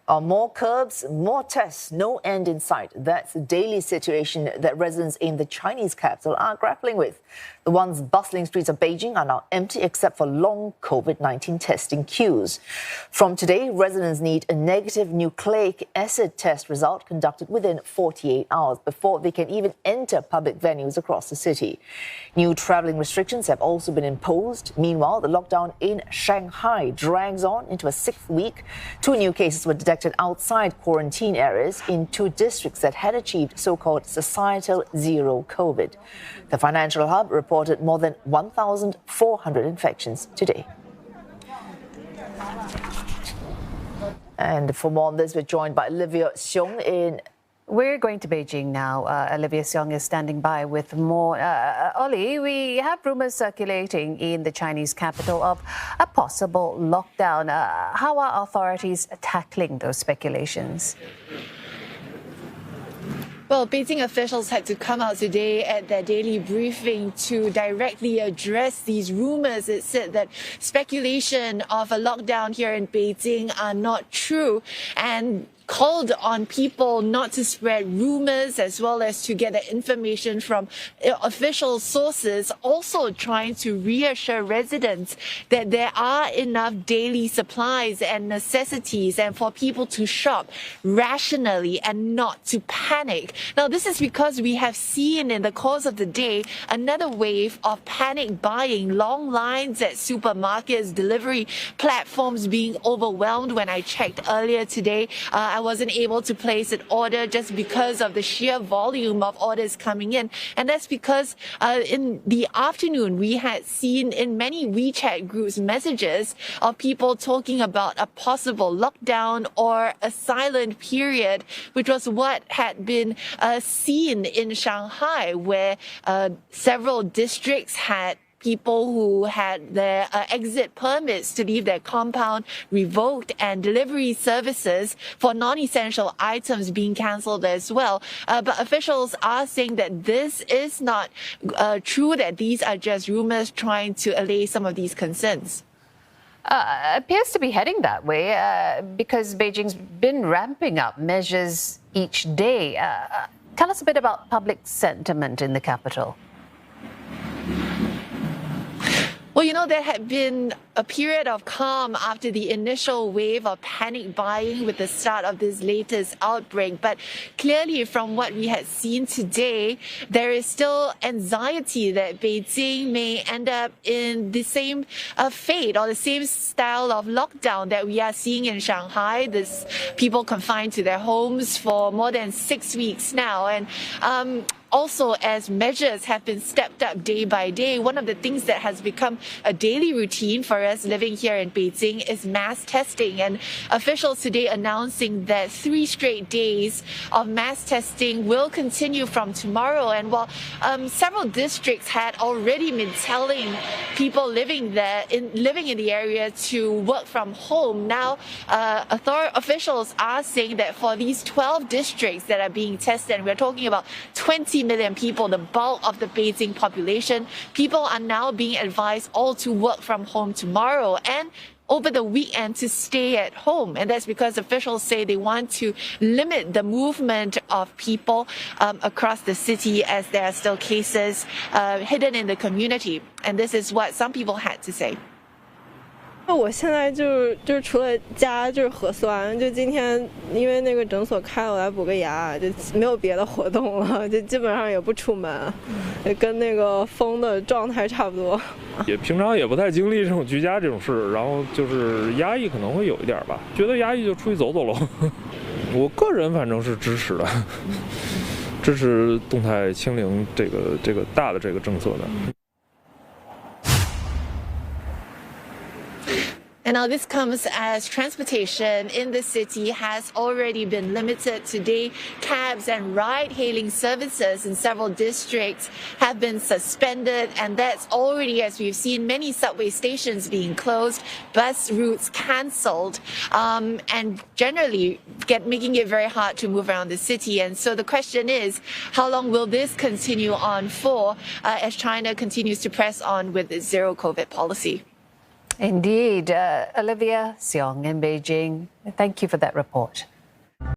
More curbs, more tests, no end in sight. That's the daily situation that residents in the Chinese capital are grappling with. The once bustling streets of Beijing are now empty except for long COVID-19 testing queues. From today, residents need a negative nucleic acid test result conducted within 48 hours before they can even enter public venues across the city. New traveling restrictions have also been imposed. Meanwhile, the lockdown in Shanghai drags on into a sixth week. 2 new cases were detected outside quarantine areas in 2 districts that had achieved so-called societal zero COVID. The financial hub reported more than 1,400 infections today. And for more on this, we're joined by Olivia Xiong in. We're going to Beijing now. Olivia Xiong is standing by with more. Ollie, we have rumors circulating in the Chinese capital of a possible lockdown. How are authorities tackling those speculations? Well, Beijing officials had to come out today at their daily briefing to directly address these rumors. It said that speculation of a lockdown here in Beijing are not true and called on people not to spread rumors as well as to get the information from official sources, also trying to reassure residents that there are enough daily supplies and necessities and for people to shop rationally and not to panic. Now, this is because we have seen in the course of the day another wave of panic buying, long lines at supermarkets, delivery platforms being overwhelmed. When I checked earlier today, I wasn't able to place an order just because of the sheer volume of orders coming in. And that's because in the afternoon, we had seen in many WeChat groups messages of people talking about a possible lockdown or a silent period, which was what had been seen in Shanghai, where several districts had people who had their exit permits to leave their compound revoked and delivery services for non-essential items being cancelled as well. But officials are saying that this is not true, that these are just rumors trying to allay some of these concerns. Appears to be heading that way because Beijing's been ramping up measures each day. Tell us a bit about public sentiment in the capital. Well, you know, there had been a period of calm after the initial wave of panic buying with the start of this latest outbreak. But clearly, from what we had seen today, there is still anxiety that Beijing may end up in the same fate or the same style of lockdown that we are seeing in Shanghai. This people confined to their homes for more than 6 weeks now. And also, as measures have been stepped up day by day, one of the things that has become a daily routine for us living here in Beijing is mass testing. And officials today announcing that 3 straight days of mass testing will continue from tomorrow. And while several districts had already been telling people living in the area to work from home, now officials are saying that for these 12 districts that are being tested, and we're talking about 20 million people, the bulk of the Beijing population, people are now being advised all to work from home tomorrow and over the weekend to stay at home. And that's because officials say they want to limit the movement of people across the city as there are still cases hidden in the community. And this is what some people had to say. 我现在就除了家就是核酸，就今天因为那个诊所开了，我来补个牙，就没有别的活动了，就基本上也不出门，也跟那个疯的状态差不多。也平常也不太经历这种居家这种事，然后就是压抑可能会有一点吧，觉得压抑就出去走走喽。我个人反正是支持的，支持动态清零这个大的这个政策的。And now this comes as transportation in the city has already been limited today. Cabs and ride-hailing services in several districts have been suspended, and that's already, as we've seen, many subway stations being closed, bus routes cancelled, and generally making it very hard to move around the city. And so the question is, how long will this continue on for as China continues to press on with its zero COVID policy? Indeed. Olivia Seong in Beijing, thank you for that report.